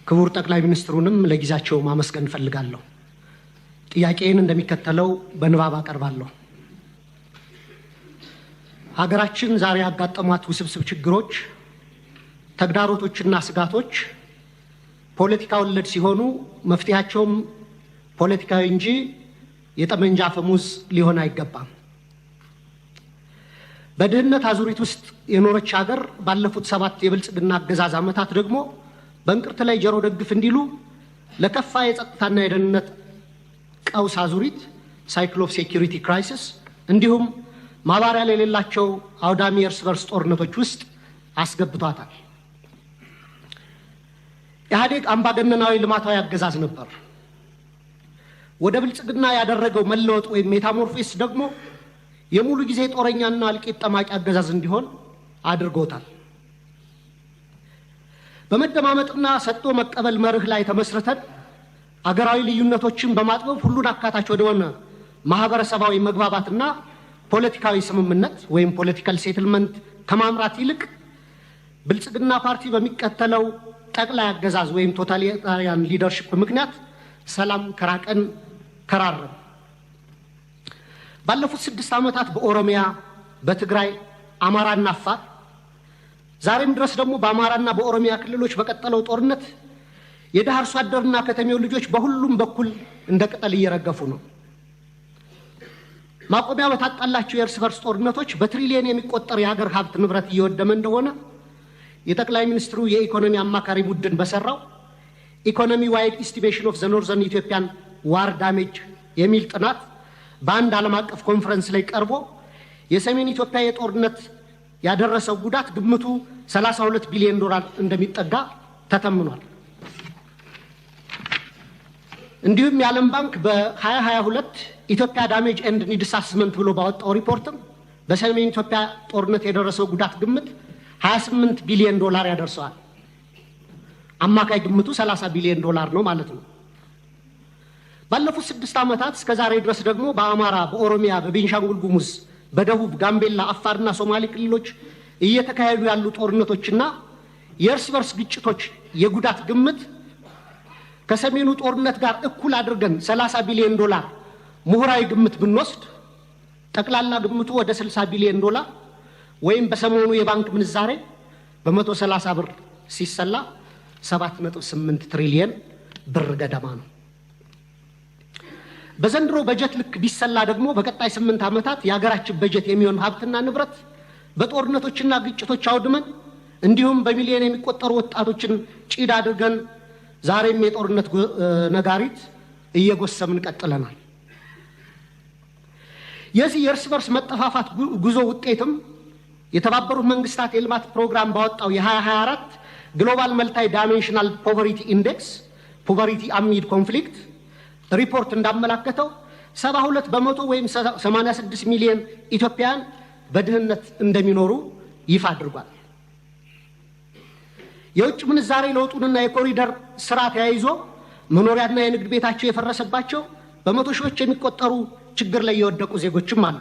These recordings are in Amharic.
ክቡር ጠቅላይ ሚኒስትሩንም ለጊዜያቸው ማመስገን ፈልጋለሁ። ጥያቄን እንደሚከተለው በንባብ አቀርባለሁ። ሀገራችን ዛሬ ያጋጠሟት ውስብስብ ችግሮች፣ ተግዳሮቶችና ስጋቶች ፖለቲካ ወለድ ሲሆኑ መፍትሄያቸውም ፖለቲካዊ እንጂ የጠመንጃ አፈሙዝ ሊሆን አይገባም። በድህነት አዙሪት ውስጥ የኖረች ሀገር ባለፉት 7 የብልጽግና አገዛዝ ዓመታት ደግሞ በእንቅርት ላይ ጆሮ ደግፍ እንዲሉ ለከፋ የጸጥታና የደህንነት ቀውስ አዙሪት ሳይክል ኦፍ ሴኩሪቲ ክራይሲስ እንዲሁም ማባሪያ የሌላቸው አውዳሚ እርስ በርስ ጦርነቶች ውስጥ አስገብቷታል። ኢህአዴግ አምባገነናዊ ልማታዊ አገዛዝ ነበር። ወደ ብልጽግና ያደረገው መለወጥ ወይም ሜታሞርፎሲስ ደግሞ የሙሉ ጊዜ ጦረኛና እልቂት ጠማቂ አገዛዝ እንዲሆን አድርጎታል። በመደማመጥና ሰጥቶ መቀበል መርህ ላይ ተመስርተን አገራዊ ልዩነቶችን በማጥበብ ሁሉን አካታች ወደሆነ ማህበረሰባዊ መግባባትና ፖለቲካዊ ስምምነት ወይም ፖለቲካል ሴትልመንት ከማምራት ይልቅ ብልጽግና ፓርቲ በሚከተለው ጠቅላይ አገዛዝ ወይም ቶታሊታሪያን ሊደርሺፕ ምክንያት ሰላም ከራቀን ከራረም። ባለፉት 6 ዓመታት በኦሮሚያ፣ በትግራይ፣ አማራና አፋር ዛሬም ድረስ ደግሞ በአማራና በኦሮሚያ ክልሎች በቀጠለው ጦርነት የደሃ አርሶ አደርና ከተሜው ልጆች በሁሉም በኩል እንደ ቅጠል እየረገፉ ነው። ማቆሚያ በታጣላቸው የእርስ በርስ ጦርነቶች በትሪሊየን የሚቆጠር የሀገር ሀብት ንብረት እየወደመ እንደሆነ የጠቅላይ ሚኒስትሩ የኢኮኖሚ አማካሪ ቡድን በሰራው ኢኮኖሚ ዋይድ ኢስቲሜሽን ኦፍ ዘ ኖርዘርን ኢትዮጵያን ዋር ዳሜጅ የሚል ጥናት በአንድ ዓለም አቀፍ ኮንፈረንስ ላይ ቀርቦ የሰሜን ኢትዮጵያ የጦርነት ያደረሰው ጉዳት ግምቱ 32 ቢሊዮን ዶላር እንደሚጠጋ ተተምኗል። እንዲሁም የዓለም ባንክ በ2022 ኢትዮጵያ ዳሜጅ ኤንድ ኒድስ አሰስመንት ብሎ ባወጣው ሪፖርትም በሰሜን ኢትዮጵያ ጦርነት የደረሰው ጉዳት ግምት 28 ቢሊዮን ዶላር ያደርሰዋል። አማካይ ግምቱ 30 ቢሊዮን ዶላር ነው ማለት ነው። ባለፉት 6 ዓመታት እስከ ዛሬ ድረስ ደግሞ በአማራ፣ በኦሮሚያ፣ በቤንሻንጉል ጉሙዝ፣ በደቡብ ጋምቤላ፣ አፋርና ሶማሌ ክልሎች እየተካሄዱ ያሉ ጦርነቶችና የእርስ በርስ ግጭቶች የጉዳት ግምት ከሰሜኑ ጦርነት ጋር እኩል አድርገን 30 ቢሊዮን ዶላር ምሁራዊ ግምት ብንወስድ ጠቅላላ ግምቱ ወደ 60 ቢሊዮን ዶላር ወይም በሰሞኑ የባንክ ምንዛሬ በ130 ብር ሲሰላ 7.8 ትሪሊየን ብር ገደማ ነው። በዘንድሮ በጀት ልክ ቢሰላ ደግሞ በቀጣይ 8 ዓመታት የሀገራችን በጀት የሚሆን ሀብትና ንብረት በጦርነቶችና ግጭቶች አውድመን እንዲሁም በሚሊዮን የሚቆጠሩ ወጣቶችን ጭድ አድርገን ዛሬም የጦርነት ነጋሪት እየጎሰምን ቀጥለናል። የዚህ የእርስ በርስ መጠፋፋት ጉዞ ውጤትም የተባበሩት መንግስታት የልማት ፕሮግራም ባወጣው የ2024 ግሎባል መልታይ ዳይሜንሽናል ፖቨርቲ ኢንዴክስ ፖቨርቲ አሚድ ኮንፍሊክት ሪፖርት እንዳመላከተው 72 በመቶ ወይም 86 ሚሊዮን ኢትዮጵያውያን በድህነት እንደሚኖሩ ይፋ አድርጓል። የውጭ ምንዛሬ ለውጡንና የኮሪደር ስራ ተያይዞ መኖሪያና የንግድ ቤታቸው የፈረሰባቸው በመቶ ሺዎች የሚቆጠሩ ችግር ላይ የወደቁ ዜጎችም አሉ።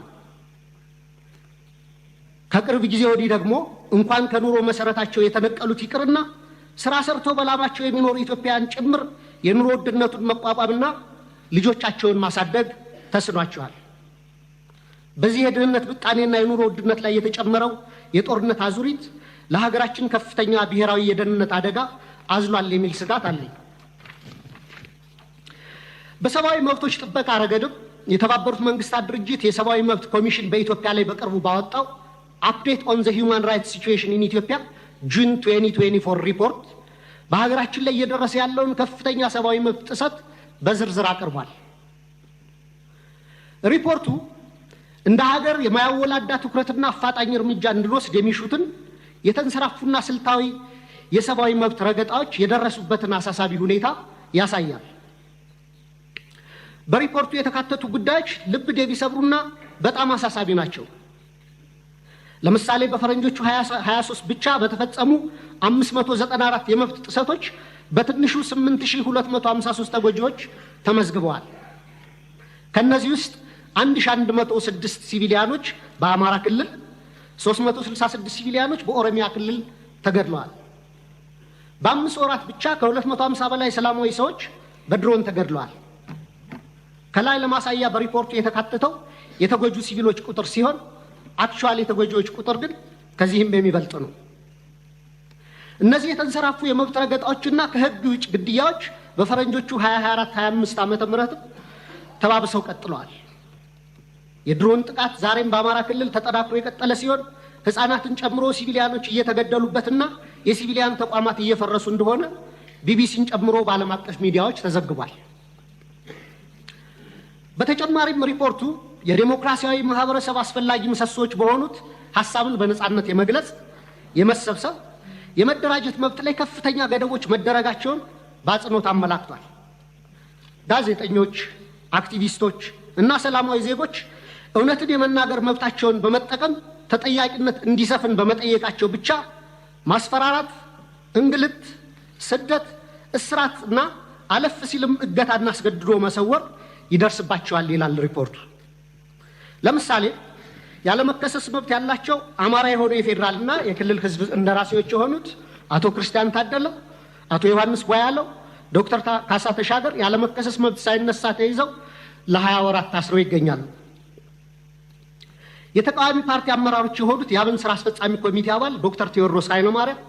ከቅርብ ጊዜ ወዲህ ደግሞ እንኳን ከኑሮ መሰረታቸው የተነቀሉት ይቅርና ስራ ሰርተው በላባቸው የሚኖሩ ኢትዮጵያውያን ጭምር የኑሮ ውድነቱን መቋቋምና ልጆቻቸውን ማሳደግ ተስኗቸዋል። በዚህ የድህነት ብጣኔና የኑሮ ውድነት ላይ የተጨመረው የጦርነት አዙሪት ለሀገራችን ከፍተኛ ብሔራዊ የደህንነት አደጋ አዝሏል የሚል ስጋት አለኝ። በሰብአዊ መብቶች ጥበቃ ረገድም የተባበሩት መንግስታት ድርጅት የሰብአዊ መብት ኮሚሽን በኢትዮጵያ ላይ በቅርቡ ባወጣው አፕዴት ኦን ዘ ሂውማን ራይትስ ሲቹዌሽን ኢን ኢትዮጵያ ጁን 2024 ሪፖርት በሀገራችን ላይ እየደረሰ ያለውን ከፍተኛ ሰብአዊ መብት ጥሰት በዝርዝር አቅርቧል። ሪፖርቱ እንደ ሀገር የማያወላዳ ትኩረትና አፋጣኝ እርምጃ እንድንወስድ የሚሹትን የተንሰራፉና ስልታዊ የሰብአዊ መብት ረገጣዎች የደረሱበትን አሳሳቢ ሁኔታ ያሳያል። በሪፖርቱ የተካተቱ ጉዳዮች ልብ የሚሰብሩና በጣም አሳሳቢ ናቸው። ለምሳሌ በፈረንጆቹ 23 ብቻ በተፈጸሙ 594 የመብት ጥሰቶች በትንሹ 8253 ተጎጂዎች ተመዝግበዋል። ከነዚህ ውስጥ 1106 ሲቪሊያኖች በአማራ ክልል፣ 366 ሲቪሊያኖች በኦሮሚያ ክልል ተገድለዋል። በ5 ወራት ብቻ ከ250 በላይ ሰላማዊ ሰዎች በድሮን ተገድለዋል። ከላይ ለማሳያ በሪፖርቱ የተካተተው የተጎጁ ሲቪሎች ቁጥር ሲሆን አክቹዋሊ የተጎጂዎች ቁጥር ግን ከዚህም የሚበልጥ ነው። እነዚህ የተንሰራፉ የመብት ረገጣዎችና ከህግ ውጭ ግድያዎች በፈረንጆቹ 2024-25 ዓመተ ምህረት ተባብሰው ቀጥለዋል። የድሮን ጥቃት ዛሬም በአማራ ክልል ተጠናክሮ የቀጠለ ሲሆን ህፃናትን ጨምሮ ሲቪሊያኖች እየተገደሉበትና የሲቪሊያን ተቋማት እየፈረሱ እንደሆነ ቢቢሲን ጨምሮ በዓለም አቀፍ ሚዲያዎች ተዘግቧል። በተጨማሪም ሪፖርቱ የዲሞክራሲያዊ ማህበረሰብ አስፈላጊ ምሰሶች በሆኑት ሐሳብን በነጻነት የመግለጽ፣ የመሰብሰብ፣ የመደራጀት መብት ላይ ከፍተኛ ገደቦች መደረጋቸውን በአጽንኦት አመላክቷል። ጋዜጠኞች፣ አክቲቪስቶች እና ሰላማዊ ዜጎች እውነትን የመናገር መብታቸውን በመጠቀም ተጠያቂነት እንዲሰፍን በመጠየቃቸው ብቻ ማስፈራራት፣ እንግልት፣ ስደት፣ እስራትና አለፍ ሲልም እገታና አስገድዶ መሰወር ይደርስባቸዋል ይላል ሪፖርቱ። ለምሳሌ ያለመከሰስ መብት ያላቸው አማራ የሆኑ የፌዴራልና የክልል ህዝብ እንደራሴዎች የሆኑት አቶ ክርስቲያን ታደለ፣ አቶ ዮሐንስ ቧያለው፣ ዶክተር ካሳ ተሻገር ያለመከሰስ መብት ሳይነሳ ተይዘው ለ20 ወራት ታስረው ይገኛሉ። የተቃዋሚ ፓርቲ አመራሮች የሆኑት የአብን ስራ አስፈጻሚ ኮሚቴ አባል ዶክተር ቴዎድሮስ ኃይለማርያም፣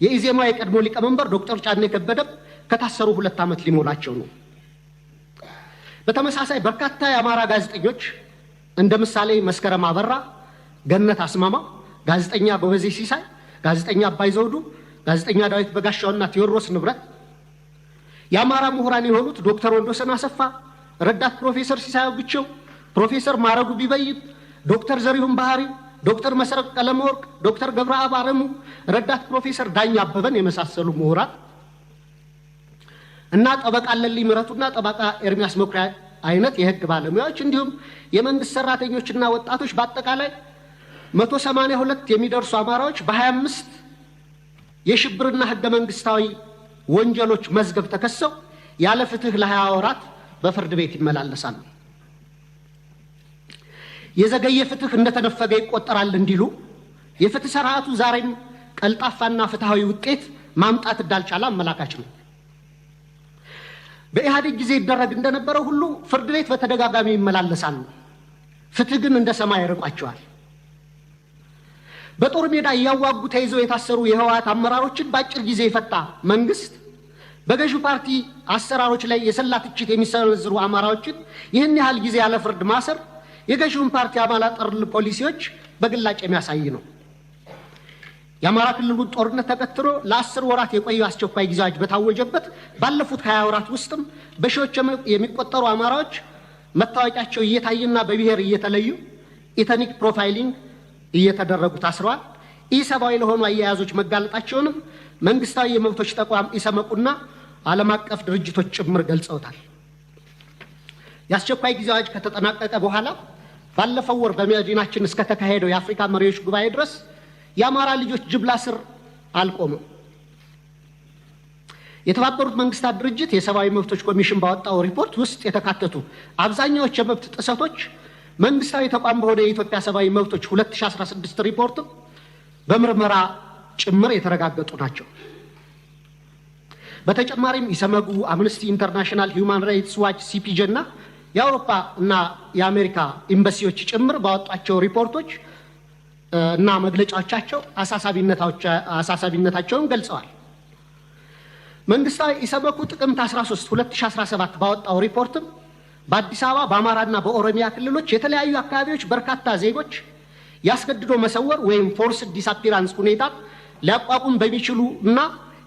የኢዜማ የቀድሞ ሊቀመንበር ዶክተር ጫኔ ከበደም ከታሰሩ 2 ዓመት ሊሞላቸው ነው። በተመሳሳይ በርካታ የአማራ ጋዜጠኞች እንደ ምሳሌ መስከረም አበራ፣ ገነት አስማማ፣ ጋዜጠኛ ጎበዜ ሲሳይ፣ ጋዜጠኛ አባይ ዘውዱ፣ ጋዜጠኛ ዳዊት በጋሻውና ቴዎድሮስ ንብረት፣ የአማራ ምሁራን የሆኑት ዶክተር ወንዶሰን አሰፋ፣ ረዳት ፕሮፌሰር ሲሳይ ብቸው፣ ፕሮፌሰር ማረጉ ቢበይን፣ ዶክተር ዘሪሁን ባህሪ፣ ዶክተር መሰረት ቀለመወርቅ፣ ዶክተር ገብረአብ አረሙ፣ ረዳት ፕሮፌሰር ዳኛ አበበን የመሳሰሉ ምሁራን እና ጠበቃ ለልይ ምረቱና ጠበቃ ኤርሚያስ መኩሪያ አይነት የህግ ባለሙያዎች እንዲሁም የመንግስት ሰራተኞችና ወጣቶች በአጠቃላይ 182 የሚደርሱ አማራዎች በ25 የሽብርና ህገ መንግስታዊ ወንጀሎች መዝገብ ተከሰው ያለ ፍትህ ለ20 ወራት በፍርድ ቤት ይመላለሳሉ። የዘገየ ፍትህ እንደተነፈገ ይቆጠራል እንዲሉ የፍትህ ስርዓቱ ዛሬም ቀልጣፋና ፍትሃዊ ውጤት ማምጣት እንዳልቻለ አመላካች ነው። በኢህአዴግ ጊዜ ይደረግ እንደነበረው ሁሉ ፍርድ ቤት በተደጋጋሚ ይመላለሳሉ። ፍትህ ግን እንደ ሰማይ ርቋቸዋል። በጦር ሜዳ እያዋጉ ተይዘው የታሰሩ የህወሓት አመራሮችን በአጭር ጊዜ የፈታ መንግስት በገዢው ፓርቲ አሰራሮች ላይ የሰላ ትችት የሚሰነዝሩ አማራዎችን ይህን ያህል ጊዜ ያለ ፍርድ ማሰር የገዢውን ፓርቲ አባላት ጠር ፖሊሲዎች በግላጭ የሚያሳይ ነው። የአማራ ክልሉን ጦርነት ተከትሎ ለ10 ወራት የቆየው አስቸኳይ ጊዜ አዋጅ በታወጀበት ባለፉት 20 ወራት ውስጥም በሺዎች የሚቆጠሩ አማራዎች መታወቂያቸው እየታየና በብሔር እየተለዩ ኢተኒክ ፕሮፋይሊንግ እየተደረጉ ታስረዋል። ኢሰብአዊ ለሆኑ አያያዞች መጋለጣቸውንም መንግስታዊ የመብቶች ተቋም ኢሰመቁና ዓለም አቀፍ ድርጅቶች ጭምር ገልጸውታል። የአስቸኳይ ጊዜ አዋጅ ከተጠናቀቀ በኋላ ባለፈው ወር በመዲናችን እስከ ተካሄደው የአፍሪካ መሪዎች ጉባኤ ድረስ የአማራ ልጆች ጅምላ ስር አልቆመም። የተባበሩት መንግስታት ድርጅት የሰብአዊ መብቶች ኮሚሽን ባወጣው ሪፖርት ውስጥ የተካተቱ አብዛኛዎቹ የመብት ጥሰቶች መንግስታዊ ተቋም በሆነ የኢትዮጵያ ሰብአዊ መብቶች 2016 ሪፖርት በምርመራ ጭምር የተረጋገጡ ናቸው። በተጨማሪም ኢሰመጉ፣ አምነስቲ ኢንተርናሽናል፣ ሂውማን ራይትስ ዋች፣ ሲፒጄ እና የአውሮፓ እና የአሜሪካ ኤምባሲዎች ጭምር ባወጣቸው ሪፖርቶች እና መግለጫዎቻቸው አሳሳቢነታቸውን ገልጸዋል። መንግስታዊ ኢሰመጉ ጥቅምት 13 2017 ባወጣው ሪፖርትም በአዲስ አበባ በአማራና በኦሮሚያ ክልሎች የተለያዩ አካባቢዎች በርካታ ዜጎች ያስገድዶ መሰወር ወይም ፎርስድ ዲስአፒራንስ ሁኔታ ሊያቋቁም በሚችሉ እና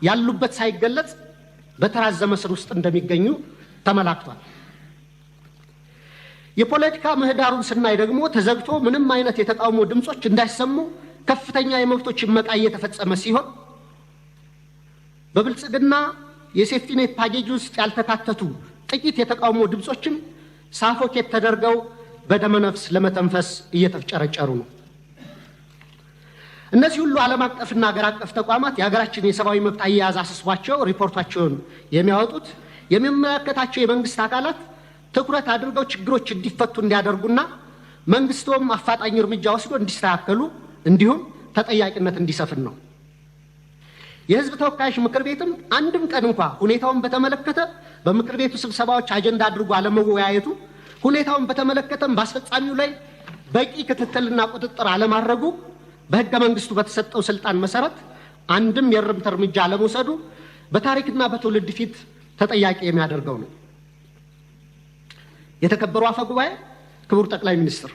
ያሉበት ሳይገለጽ በተራዘመ ስር ውስጥ እንደሚገኙ ተመላክቷል። የፖለቲካ ምህዳሩን ስናይ ደግሞ ተዘግቶ ምንም አይነት የተቃውሞ ድምጾች እንዳይሰሙ ከፍተኛ የመብቶች መቃ እየተፈጸመ ሲሆን በብልጽግና የሴፍቲኔት ፓኬጅ ውስጥ ያልተካተቱ ጥቂት የተቃውሞ ድምጾችም ሳፎኬት ተደርገው በደመነፍስ ለመተንፈስ እየተፍጨረጨሩ ነው። እነዚህ ሁሉ ዓለም አቀፍና ሀገር አቀፍ ተቋማት የሀገራችን የሰብአዊ መብት አያያዝ አስስቧቸው ሪፖርታቸውን የሚያወጡት የሚመለከታቸው የመንግስት አካላት ትኩረት አድርገው ችግሮች እንዲፈቱ እንዲያደርጉና መንግስቱም አፋጣኝ እርምጃ ወስዶ እንዲስተካከሉ እንዲሁም ተጠያቂነት እንዲሰፍን ነው። የህዝብ ተወካዮች ምክር ቤትም አንድም ቀን እንኳን ሁኔታውን በተመለከተ በምክር ቤቱ ስብሰባዎች አጀንዳ አድርጎ አለመወያየቱ፣ ሁኔታውን በተመለከተም በአስፈጻሚው ላይ በቂ ክትትልና ቁጥጥር አለማድረጉ፣ በህገ መንግስቱ በተሰጠው ስልጣን መሰረት አንድም የእርምት እርምጃ አለመውሰዱ በታሪክና በትውልድ ፊት ተጠያቂ የሚያደርገው ነው። የተከበሩ አፈ ጉባኤ፣ ክቡር ጠቅላይ ሚኒስትር፣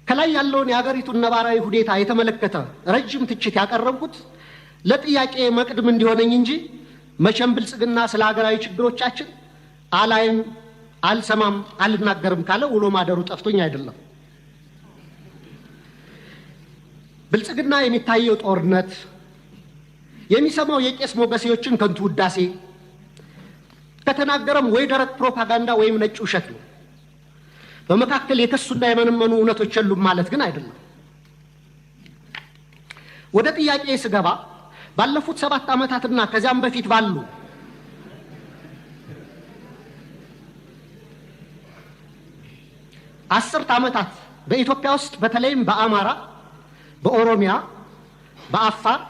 ከላይ ያለውን የሀገሪቱን ነባራዊ ሁኔታ የተመለከተ ረጅም ትችት ያቀረብኩት ለጥያቄ መቅድም እንዲሆነኝ እንጂ መቼም ብልጽግና ስለ ሀገራዊ ችግሮቻችን አላይም፣ አልሰማም፣ አልናገርም ካለ ውሎ ማደሩ ጠፍቶኝ አይደለም። ብልጽግና የሚታየው ጦርነት፣ የሚሰማው የቄስ ሞገሴዎችን ከንቱ ውዳሴ፣ ከተናገረም ወይ ደረቅ ፕሮፓጋንዳ ወይም ነጭ ውሸት ነው። በመካከል የከሱና የመነመኑ እውነቶች የሉም ማለት ግን አይደለም። ወደ ጥያቄ ስገባ ባለፉት 7 ዓመታትና ከዚያም በፊት ባሉ አስርት ዓመታት በኢትዮጵያ ውስጥ በተለይም በአማራ፣ በኦሮሚያ፣ በአፋር፣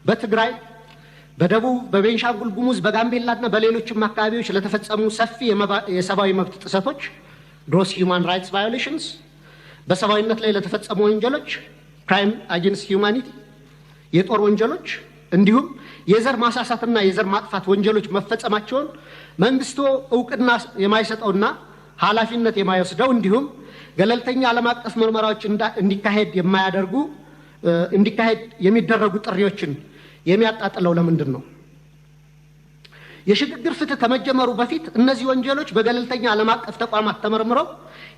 በትግራይ፣ በደቡብ፣ በቤንሻንጉል ጉሙዝ፣ በጋምቤላና በሌሎችም አካባቢዎች ለተፈጸሙ ሰፊ የሰብአዊ መብት ጥሰቶች ግሮስ ሂውማን ራይትስ ቫዮሌሽንስ፣ በሰብአዊነት ላይ ለተፈጸሙ ወንጀሎች ክራይም አጌንስት ሂውማኒቲ፣ የጦር ወንጀሎች እንዲሁም የዘር ማሳሳትና የዘር ማጥፋት ወንጀሎች መፈጸማቸውን መንግስቱ እውቅና የማይሰጠውና ኃላፊነት የማይወስደው እንዲሁም ገለልተኛ ዓለም አቀፍ ምርመራዎች እንዲካሄድ የሚደረጉ ጥሪዎችን የሚያጣጥለው ለምንድን ነው? የሽግግር ፍትህ ከመጀመሩ በፊት እነዚህ ወንጀሎች በገለልተኛ ዓለም አቀፍ ተቋማት ተመርምረው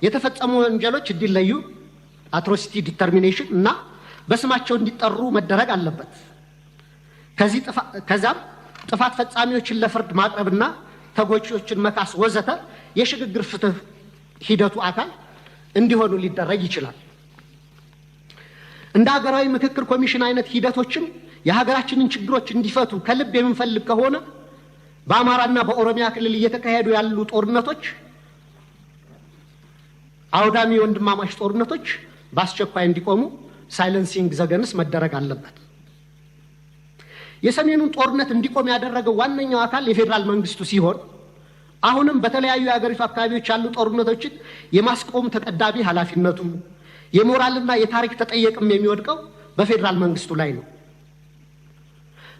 የተፈጸሙ ወንጀሎች እንዲለዩ አትሮሲቲ ዲተርሚኔሽን እና በስማቸው እንዲጠሩ መደረግ አለበት። ከዛም ጥፋት ፈጻሚዎችን ለፍርድ ማቅረብና ተጎጂዎችን መካስ ወዘተ የሽግግር ፍትህ ሂደቱ አካል እንዲሆኑ ሊደረግ ይችላል። እንደ ሀገራዊ ምክክር ኮሚሽን አይነት ሂደቶችም የሀገራችንን ችግሮች እንዲፈቱ ከልብ የምንፈልግ ከሆነ በአማራና በኦሮሚያ ክልል እየተካሄዱ ያሉ ጦርነቶች፣ አውዳሚ ወንድማማች ጦርነቶች በአስቸኳይ እንዲቆሙ ሳይለንሲንግ ዘገንስ መደረግ አለበት። የሰሜኑን ጦርነት እንዲቆም ያደረገው ዋነኛው አካል የፌዴራል መንግስቱ ሲሆን አሁንም በተለያዩ የሀገሪቱ አካባቢዎች ያሉ ጦርነቶችን የማስቆም ተቀዳሚ ኃላፊነቱ የሞራልና የታሪክ ተጠየቅም የሚወድቀው በፌዴራል መንግስቱ ላይ ነው።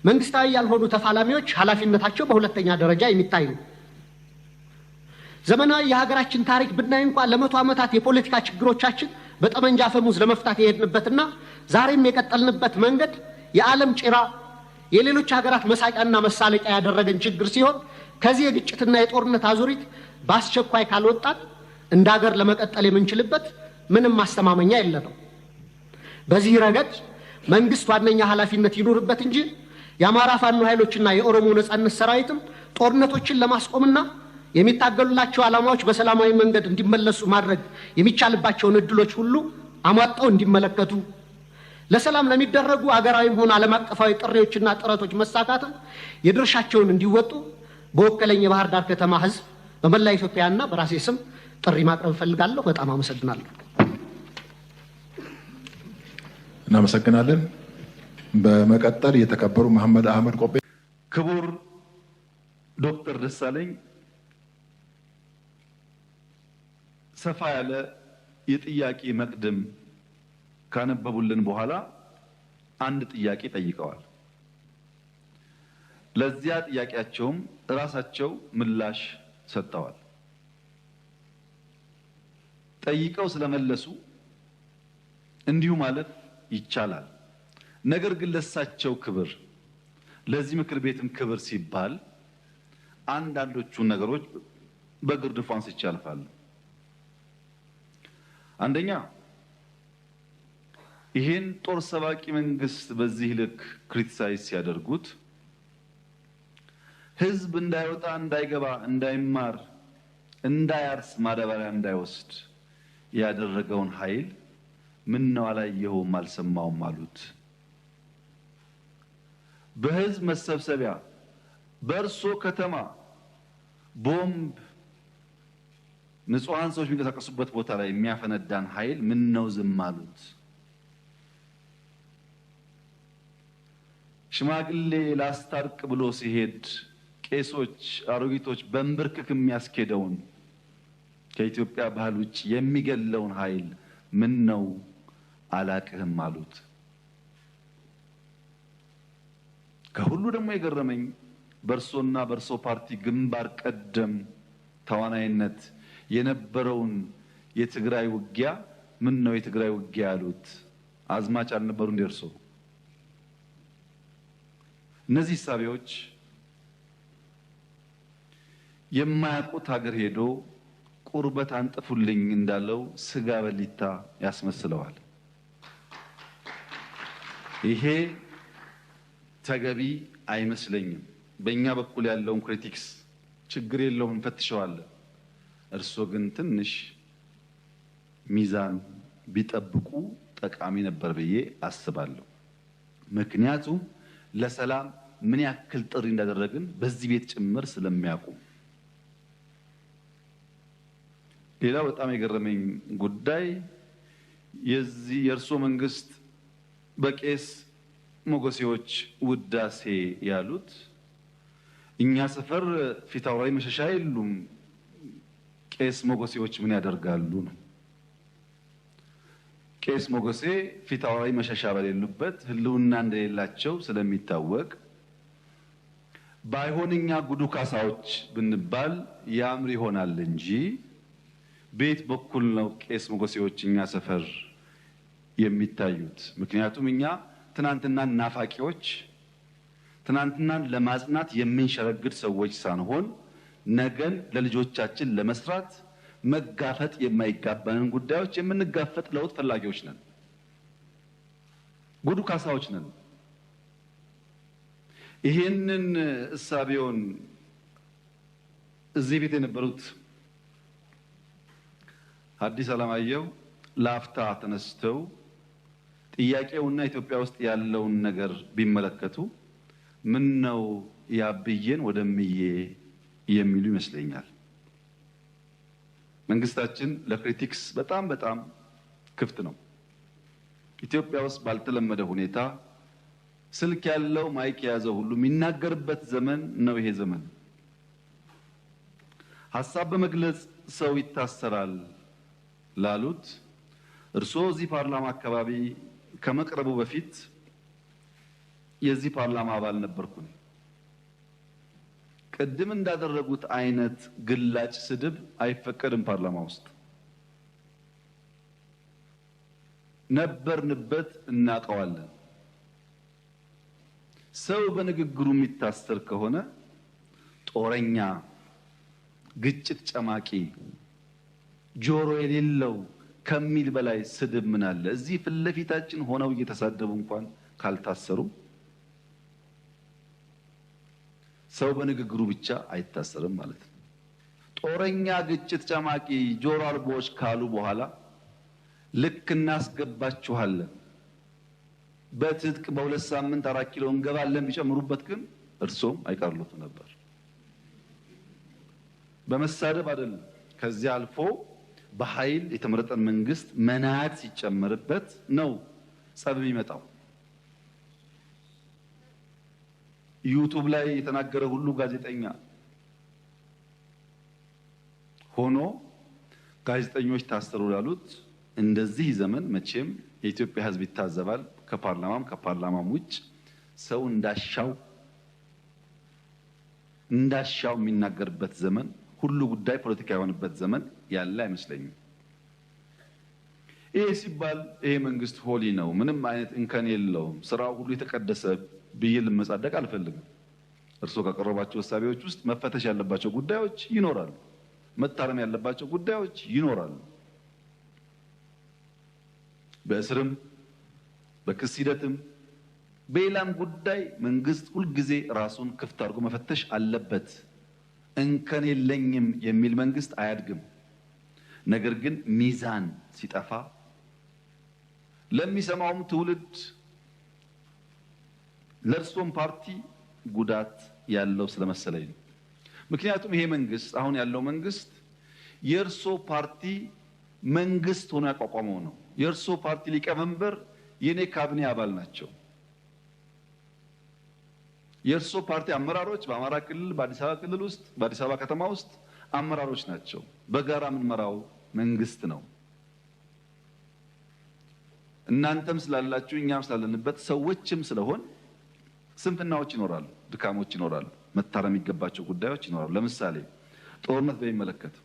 መንግስታዊ ያልሆኑ ተፋላሚዎች ኃላፊነታቸው በሁለተኛ ደረጃ የሚታይ ነው። ዘመናዊ የሀገራችን ታሪክ ብናይ እንኳን ለመቶ ዓመታት የፖለቲካ ችግሮቻችን በጠመንጃ አፈሙዝ ለመፍታት የሄድንበትና ዛሬም የቀጠልንበት መንገድ የዓለም ጭራ የሌሎች ሀገራት መሳቂያና መሳለቂያ ያደረገን ችግር ሲሆን ከዚህ የግጭትና የጦርነት አዙሪት በአስቸኳይ ካልወጣን እንደ ሀገር ለመቀጠል የምንችልበት ምንም ማስተማመኛ የለንም። በዚህ ረገድ መንግስት ዋነኛ ኃላፊነት ይኖርበት እንጂ የአማራ ፋኖ ኃይሎችና የኦሮሞ ነጻነት ሰራዊትም ጦርነቶችን ለማስቆምና የሚታገሉላቸው ዓላማዎች በሰላማዊ መንገድ እንዲመለሱ ማድረግ የሚቻልባቸውን እድሎች ሁሉ አሟጣው እንዲመለከቱ፣ ለሰላም ለሚደረጉ አገራዊም ሆነ ዓለም አቀፋዊ ጥሪዎችና ጥረቶች መሳካትም የድርሻቸውን እንዲወጡ በወከለኝ የባህር ዳር ከተማ ህዝብ በመላ ኢትዮጵያና በራሴ ስም ጥሪ ማቅረብ እፈልጋለሁ። በጣም አመሰግናለሁ። እናመሰግናለን። በመቀጠል የተከበሩ መሐመድ አህመድ ቆቤ። ክቡር ዶክተር ደሳለኝ ሰፋ ያለ የጥያቄ መቅድም ካነበቡልን በኋላ አንድ ጥያቄ ጠይቀዋል። ለዚያ ጥያቄያቸውም ራሳቸው ምላሽ ሰጥተዋል። ጠይቀው ስለመለሱ እንዲሁ ማለት ይቻላል። ነገር ግን ለሳቸው ክብር፣ ለዚህ ምክር ቤትም ክብር ሲባል አንዳንዶቹ ነገሮች በግርድፉ አንስቼ አልፋለሁ። አንደኛ፣ ይህን ጦር ሰባቂ መንግስት በዚህ ልክ ክሪቲሳይዝ ሲያደርጉት ህዝብ እንዳይወጣ፣ እንዳይገባ፣ እንዳይማር፣ እንዳያርስ፣ ማዳበሪያ እንዳይወስድ ያደረገውን ኃይል ምን ነው አላየኸውም አልሰማውም አሉት። በህዝብ መሰብሰቢያ በእርሶ ከተማ ቦምብ ንጹሃን ሰዎች የሚንቀሳቀሱበት ቦታ ላይ የሚያፈነዳን ኃይል ምን ነው ዝም አሉት? ሽማግሌ ላስታርቅ ብሎ ሲሄድ ቄሶች፣ አሮጊቶች በንብርክክ የሚያስኬደውን ከኢትዮጵያ ባህል ውጭ የሚገለውን ኃይል ምን ነው አላቅህም አሉት። ከሁሉ ደግሞ የገረመኝ በርሶና በርሶ ፓርቲ ግንባር ቀደም ተዋናይነት የነበረውን የትግራይ ውጊያ ምን ነው የትግራይ ውጊያ ያሉት? አዝማች አልነበሩ እንደ እርሶ? እነዚህ ሳቢዎች የማያውቁት ሀገር ሄዶ ቁርበት አንጥፉልኝ እንዳለው ስጋ በሊታ ያስመስለዋል። ይሄ ተገቢ አይመስለኝም። በእኛ በኩል ያለውን ክሪቲክስ ችግር የለውም እንፈትሸዋለን። እርሶ ግን ትንሽ ሚዛን ቢጠብቁ ጠቃሚ ነበር ብዬ አስባለሁ። ምክንያቱም ለሰላም ምን ያክል ጥሪ እንዳደረግን በዚህ ቤት ጭምር ስለሚያውቁ። ሌላው በጣም የገረመኝ ጉዳይ የእርሶ መንግስት በቄስ ሞገሴዎች ውዳሴ ያሉት እኛ ሰፈር ፊታውራሪ መሸሻ የሉም፣ ቄስ ሞገሴዎች ምን ያደርጋሉ ነው። ቄስ ሞገሴ ፊታውራሪ መሸሻ በሌሉበት ህልውና እንደሌላቸው ስለሚታወቅ ባይሆንኛ ጉዱ ካሳዎች ብንባል ያምር ይሆናል እንጂ ቤት በኩል ነው ቄስ ሞገሴዎች እኛ ሰፈር የሚታዩት። ምክንያቱም እኛ ትናንትናን ናፋቂዎች፣ ትናንትናን ለማጽናት የምንሸረግድ ሰዎች ሳንሆን ነገን ለልጆቻችን ለመስራት መጋፈጥ የማይጋባንን ጉዳዮች የምንጋፈጥ ለውጥ ፈላጊዎች ነን። ጉዱ ካሳዎች ነን። ይሄንን እሳቤውን እዚህ ቤት የነበሩት ሐዲስ ዓለማየሁ ላፍታ ተነስተው ጥያቄውና ኢትዮጵያ ውስጥ ያለውን ነገር ቢመለከቱ ምን ነው ያብዬን ወደምዬ የሚሉ ይመስለኛል። መንግስታችን ለክሪቲክስ በጣም ክፍት ነው። ኢትዮጵያ ውስጥ ባልተለመደ ሁኔታ ስልክ ያለው ማይክ የያዘው ሁሉ የሚናገርበት ዘመን ነው ይሄ ዘመን። ሐሳብ በመግለጽ ሰው ይታሰራል ላሉት እርስዎ እዚህ ፓርላማ አካባቢ ከመቅረቡ በፊት የዚህ ፓርላማ አባል ነበርኩኝ። ቅድም እንዳደረጉት አይነት ግላጭ ስድብ አይፈቀድም ፓርላማ ውስጥ። ነበርንበት፣ እናውቀዋለን። ሰው በንግግሩ የሚታሰር ከሆነ ጦረኛ፣ ግጭት ጨማቂ፣ ጆሮ የሌለው ከሚል በላይ ስድብ ምን አለ? እዚህ ፊት ለፊታችን ሆነው እየተሳደቡ እንኳን ካልታሰሩ ሰው በንግግሩ ብቻ አይታሰርም ማለት ነው። ጦረኛ፣ ግጭት ጨማቂ፣ ጆሮ አልቦች ካሉ በኋላ ልክ እናስገባችኋለን በትጥቅ በሁለት ሳምንት 4 ኪሎ እንገባለን ቢጨምሩበት ግን እርሶም አይቀርሉት ነበር። በመሳደብ አይደለም። ከዚያ አልፎ በኃይል የተመረጠን መንግስት መናት ሲጨመርበት ነው ጸብ የሚመጣው። ዩቲዩብ ላይ የተናገረ ሁሉ ጋዜጠኛ ሆኖ ጋዜጠኞች ታሰሩ ላሉት እንደዚህ ዘመን መቼም የኢትዮጵያ ሕዝብ ይታዘባል። ከፓርላማም ውጭ ሰው እንዳሻው የሚናገርበት ዘመን፣ ሁሉ ጉዳይ ፖለቲካ የሆነበት ዘመን ያለ አይመስለኝም። ይሄ ሲባል ይሄ መንግስት ሆሊ ነው፣ ምንም አይነት እንከን የለውም፣ ስራው ሁሉ የተቀደሰ ብዬ ልመጻደቅ አልፈልግም። እርስዎ ካቀረባቸው ሀሳቦች ውስጥ መፈተሽ ያለባቸው ጉዳዮች ይኖራሉ፣ መታረም ያለባቸው ጉዳዮች ይኖራሉ። በእስርም በክስ ሂደትም በሌላም ጉዳይ መንግስት ሁልጊዜ ራሱን ክፍት አድርጎ መፈተሽ አለበት። እንከን የለኝም የሚል መንግስት አያድግም። ነገር ግን ሚዛን ሲጠፋ ለሚሰማውም ትውልድ ለእርሶም ፓርቲ ጉዳት ያለው ስለመሰለኝ ነው። ምክንያቱም ይሄ መንግስት አሁን ያለው መንግስት የእርሶ ፓርቲ መንግስት ሆኖ ያቋቋመው ነው። የእርሶ ፓርቲ ሊቀመንበር የኔ ካቢኔ አባል ናቸው። የእርሶ ፓርቲ አመራሮች በአማራ ክልል በአዲስ አበባ ክልል ውስጥ በአዲስ አበባ ከተማ ውስጥ አመራሮች ናቸው። በጋራ የምንመራው መንግስት ነው። እናንተም ስላላችሁ እኛም ስላለንበት ሰዎችም ስለሆን ስንፍናዎች ይኖራሉ፣ ድካሞች ይኖራሉ፣ መታረም የሚገባቸው ጉዳዮች ይኖራሉ። ለምሳሌ ጦርነት በሚመለከት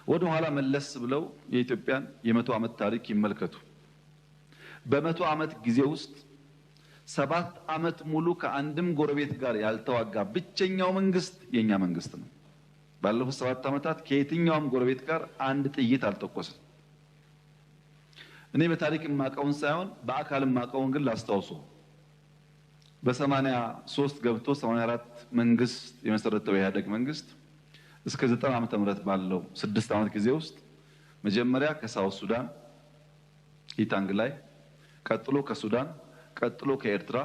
ወደ ኋላ መለስ ብለው የኢትዮጵያን የ100 ዓመት ታሪክ ይመልከቱ። በ100 ዓመት ጊዜ ውስጥ 7 ዓመት ሙሉ ከአንድም ጎረቤት ጋር ያልተዋጋ ብቸኛው መንግስት የኛ መንግስት ነው። ባለፉት 7 ዓመታት ከየትኛውም ጎረቤት ጋር አንድ ጥይት አልተኮሰም። እኔ በታሪክ የማውቀውን ሳይሆን በአካል የማውቀውን ግን ላስታውሶ በ83 ገብቶ 84 መንግስት የመሰረተው የኢህአዴግ መንግስት እስከ 90 ዓመተ ምህረት ባለው 6 ዓመት ጊዜ ውስጥ መጀመሪያ ከሳውት ሱዳን ኢታንግ ላይ፣ ቀጥሎ ከሱዳን፣ ቀጥሎ ከኤርትራ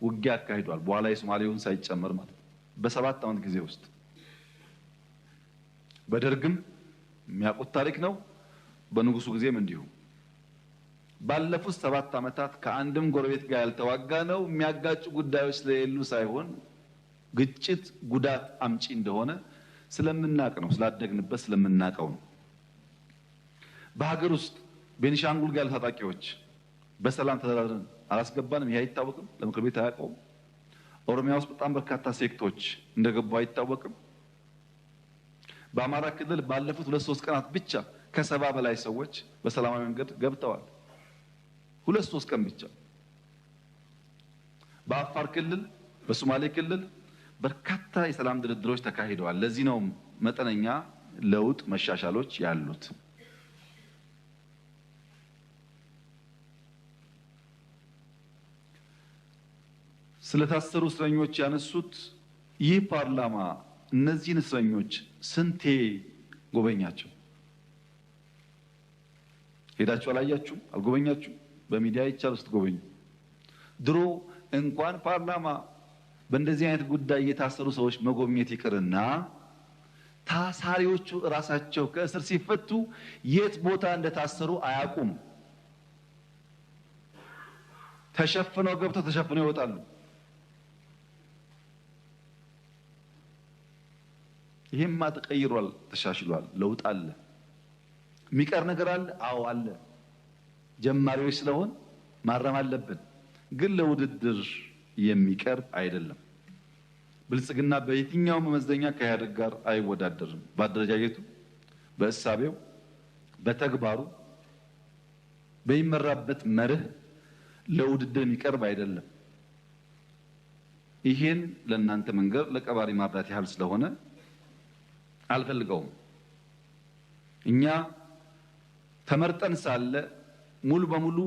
ውጊያ አካሂዷል። በኋላ የሶማሌውን ሳይጨመር ማለት ነው። በ7 ዓመት ጊዜ ውስጥ በደርግም የሚያውቁት ታሪክ ነው። በንጉሱ ጊዜም እንዲሁ ባለፉት 7 ዓመታት ከአንድም ጎረቤት ጋር ያልተዋጋ ነው። የሚያጋጩ ጉዳዮች ስለሌሉ ሳይሆን ግጭት ጉዳት አምጪ እንደሆነ ስለምናቅ ነው፣ ስላደግንበት ስለምናቀው ነው። በሀገር ውስጥ ቤኒሻንጉል ጋር ታጣቂዎች በሰላም ተደራድረን አላስገባንም። ይሄ አይታወቅም፣ ለምክር ቤት አያውቀውም። ኦሮሚያ ውስጥ በጣም በርካታ ሴክቶች እንደገቡ አይታወቅም። በአማራ ክልል ባለፉት 2-3 ቀናት ብቻ ከ70 በላይ ሰዎች በሰላማዊ መንገድ ገብተዋል። 2-3 ቀን ብቻ። በአፋር ክልል፣ በሶማሌ ክልል በርካታ የሰላም ድርድሮች ተካሂደዋል። ለዚህ ነው መጠነኛ ለውጥ መሻሻሎች ያሉት። ስለታሰሩ እስረኞች ያነሱት ይህ ፓርላማ እነዚህን እስረኞች ስንቴ ጎበኛቸው? ሄዳችሁ አላያችሁም? አልጎበኛችሁም? በሚዲያ ይቻል ውስጥ ጎበኙ። ድሮ እንኳን ፓርላማ በእንደዚህ አይነት ጉዳይ የታሰሩ ሰዎች መጎብኘት ይቅርና ታሳሪዎቹ እራሳቸው ከእስር ሲፈቱ የት ቦታ እንደታሰሩ አያውቁም። ተሸፍነው ገብተው ተሸፍነው ይወጣሉ። ይሄማ ተቀይሯል፣ ተሻሽሏል፣ ለውጥ አለ። የሚቀር ነገር አለ? አዎ አለ። ጀማሪዎች ስለሆን ማረም አለብን፣ ግን ለውድድር የሚቀርብ አይደለም። ብልጽግና በየትኛው መመዘኛ ከኢህአዴግ ጋር አይወዳደርም። በአደረጃጀቱ፣ በእሳቤው፣ በተግባሩ፣ በሚመራበት መርህ ለውድድር የሚቀርብ አይደለም። ይሄን ለእናንተ መንገር ለቀባሪ ማርዳት ያህል ስለሆነ አልፈልገውም። እኛ ተመርጠን ሳለ ሙሉ በሙሉ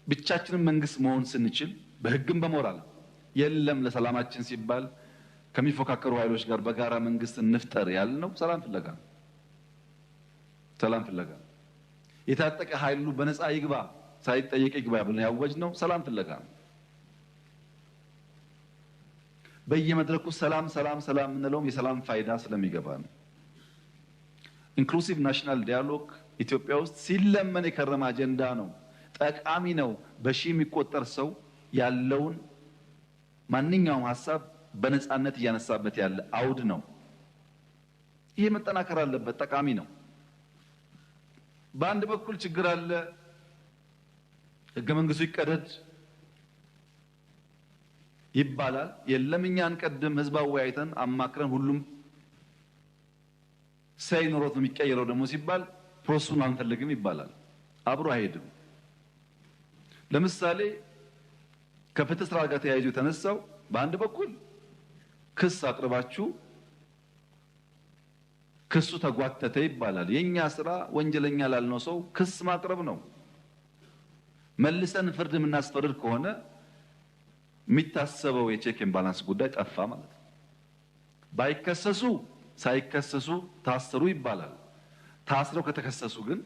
ብቻችንን መንግስት መሆን ስንችል በህግም በሞራል የለም ለሰላማችን ሲባል ከሚፎካከሩ ኃይሎች ጋር በጋራ መንግስት እንፍጠር ያልነው ሰላም ፍለጋ ነው። ሰላም ፍለጋ የታጠቀ ኃይሉ በነፃ ይግባ ሳይጠየቅ ይግባ ብለን ያወጅነው ሰላም ፍለጋ ነው። በየመድረኩ ሰላም ሰላም ሰላም እንለውም የሰላም ፋይዳ ስለሚገባ ነው። ኢንክሉሲቭ ናሽናል ዲያሎግ ኢትዮጵያ ውስጥ ሲለመን የከረመ አጀንዳ ነው። ጠቃሚ ነው። በሺህ የሚቆጠር ሰው ያለውን ማንኛውም ሀሳብ በነፃነት እያነሳበት ያለ አውድ ነው። ይሄ መጠናከር አለበት። ጠቃሚ ነው። በአንድ በኩል ችግር አለ። ህገ መንግስቱ ይቀደድ ይባላል። የለም እኛ አንቀድም፣ ህዝብ አወያይተን አማክረን ሁሉም ሳይኖሮት ነው የሚቀየረው ደግሞ ሲባል ፕሮሰሱን አንፈልግም ይባላል። አብሮ አይሄድም። ለምሳሌ ከፍትህ ስራ ጋር ተያይዞ የተነሳው በአንድ በኩል ክስ አቅርባችሁ ክሱ ተጓተተ ይባላል። የኛ ስራ ወንጀለኛ ላልነው ሰው ክስ ማቅረብ ነው። መልሰን ፍርድ የምናስፈርድ ከሆነ የሚታሰበው የቼክ ኤንድ ባላንስ ጉዳይ ጠፋ ማለት ነው። ባይከሰሱ ሳይከሰሱ ታሰሩ ይባላል። ታስረው ከተከሰሱ ግን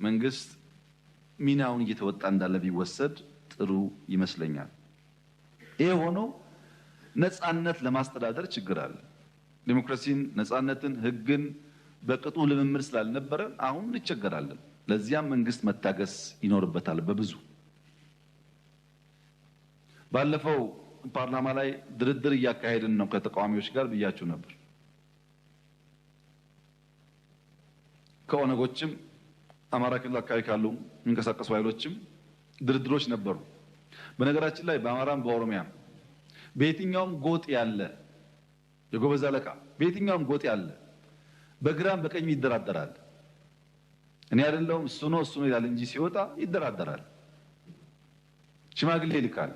መንግስት ሚናውን እየተወጣ እንዳለ ቢወሰድ ጥሩ ይመስለኛል። ይሄ ሆኖ ነፃነት ለማስተዳደር ችግር አለ። ዲሞክራሲን፣ ነፃነትን፣ ህግን በቅጡ ልምምድ ስላልነበረ አሁን እንቸገራለን። ለዚያም መንግስት መታገስ ይኖርበታል። በብዙ ባለፈው ፓርላማ ላይ ድርድር እያካሄድን ነው ከተቃዋሚዎች ጋር ብያችሁ ነበር። ከኦነጎችም አማራ ክልል አካባቢ ካሉ የሚንቀሳቀሱ ኃይሎችም ድርድሮች ነበሩ። በነገራችን ላይ በአማራም በኦሮሚያም በየትኛውም ጎጥ ያለ የጎበዝ አለቃ በየትኛውም ጎጥ ያለ በግራም በቀኝ ይደራደራል። እኔ አይደለሁም እሱ ነው ይላል እንጂ ሲወጣ ይደራደራል፣ ሽማግሌ ይልካል።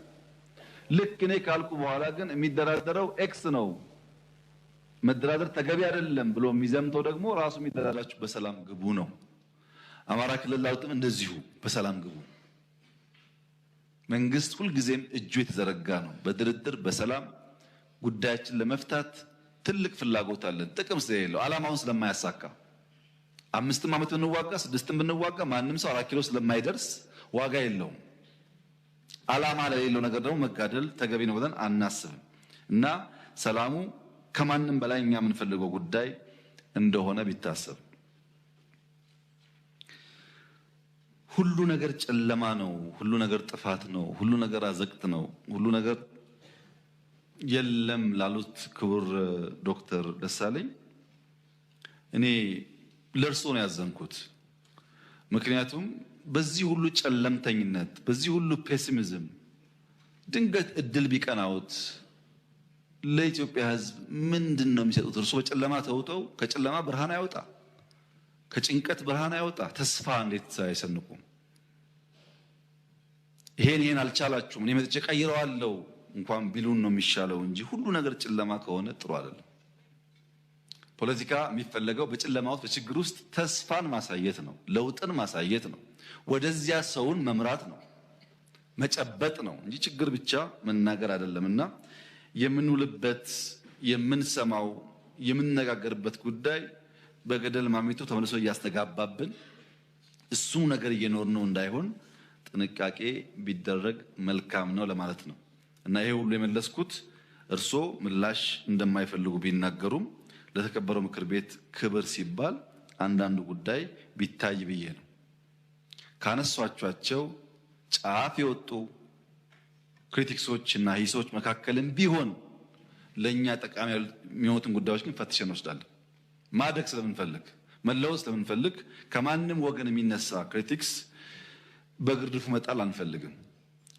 ልክ እኔ ካልኩ በኋላ ግን የሚደራደረው ኤክስ ነው፣ መደራደር ተገቢ አይደለም ብሎ የሚዘምተው ደግሞ ራሱ የሚደራደራችሁ በሰላም ግቡ ነው። አማራ ክልል ላውጥም እንደዚሁ በሰላም ግቡ። መንግስት ሁልጊዜም እጁ የተዘረጋ ነው። በድርድር በሰላም ጉዳያችን ለመፍታት ትልቅ ፍላጎት አለን። ጥቅም ስለሌለው ዓላማውን ስለማያሳካ 5 ዓመት ብንዋጋ 6 ብንዋጋ ማንም ሰው 4 ኪሎ ስለማይደርስ ዋጋ የለውም። ዓላማ ለሌለው ነገር ደግሞ መጋደል ተገቢ ነው ብለን አናስብም እና ሰላሙ ከማንም በላይ እኛ የምንፈልገው ጉዳይ እንደሆነ ቢታሰብ። ሁሉ ነገር ጨለማ ነው፣ ሁሉ ነገር ጥፋት ነው፣ ሁሉ ነገር አዘቅት ነው፣ ሁሉ ነገር የለም ላሉት ክቡር ዶክተር ደሳለኝ እኔ ለእርሶ ነው ያዘንኩት። ምክንያቱም በዚህ ሁሉ ጨለምተኝነት፣ በዚህ ሁሉ ፔሲሚዝም ድንገት እድል ቢቀናውት ለኢትዮጵያ ሕዝብ ምንድን ነው የሚሰጡት? እርሶ በጨለማ ተውጠው ከጨለማ ብርሃን አይወጣ፣ ከጭንቀት ብርሃን አይወጣ። ተስፋ እንዴት አይሰንቁም? ይሄን አልቻላችሁም እኔ መጥቼ ቀይረዋለሁ እንኳን ቢሉን ነው የሚሻለው እንጂ ሁሉ ነገር ጨለማ ከሆነ ጥሩ አይደለም። ፖለቲካ የሚፈለገው በጨለማ ውስጥ በችግር ውስጥ ተስፋን ማሳየት ነው፣ ለውጥን ማሳየት ነው፣ ወደዚያ ሰውን መምራት ነው፣ መጨበጥ ነው እንጂ ችግር ብቻ መናገር አይደለምና የምንውልበት የምንሰማው የምንነጋገርበት ጉዳይ በገደል ማሚቶ ተመልሶ እያስተጋባብን እሱ ነገር እየኖርነው እንዳይሆን ጥንቃቄ ቢደረግ መልካም ነው ለማለት ነው። እና ይሄ ሁሉ የመለስኩት እርሶ ምላሽ እንደማይፈልጉ ቢናገሩም ለተከበረው ምክር ቤት ክብር ሲባል አንዳንዱ ጉዳይ ቢታይ ብዬ ነው። ካነሷቸው ጫፍ የወጡ ክሪቲክሶች እና ሂሶች መካከልም ቢሆን ለኛ ጠቃሚ የሚሆኑትን ጉዳዮች ግን ፈትሸን እንወስዳለን። ማደግ ስለምንፈልግ መለወጥ ስለምንፈልግ ከማንም ወገን የሚነሳ ክሪቲክስ በግርድፉ መጣል አንፈልግም።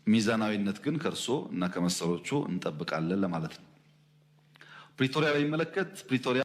ሚዛናዊነት ግን ከርሶ እና ከመሰሎቹ እንጠብቃለን ለማለት ነው። ፕሪቶሪያ በሚመለከት ፕሪቶሪያ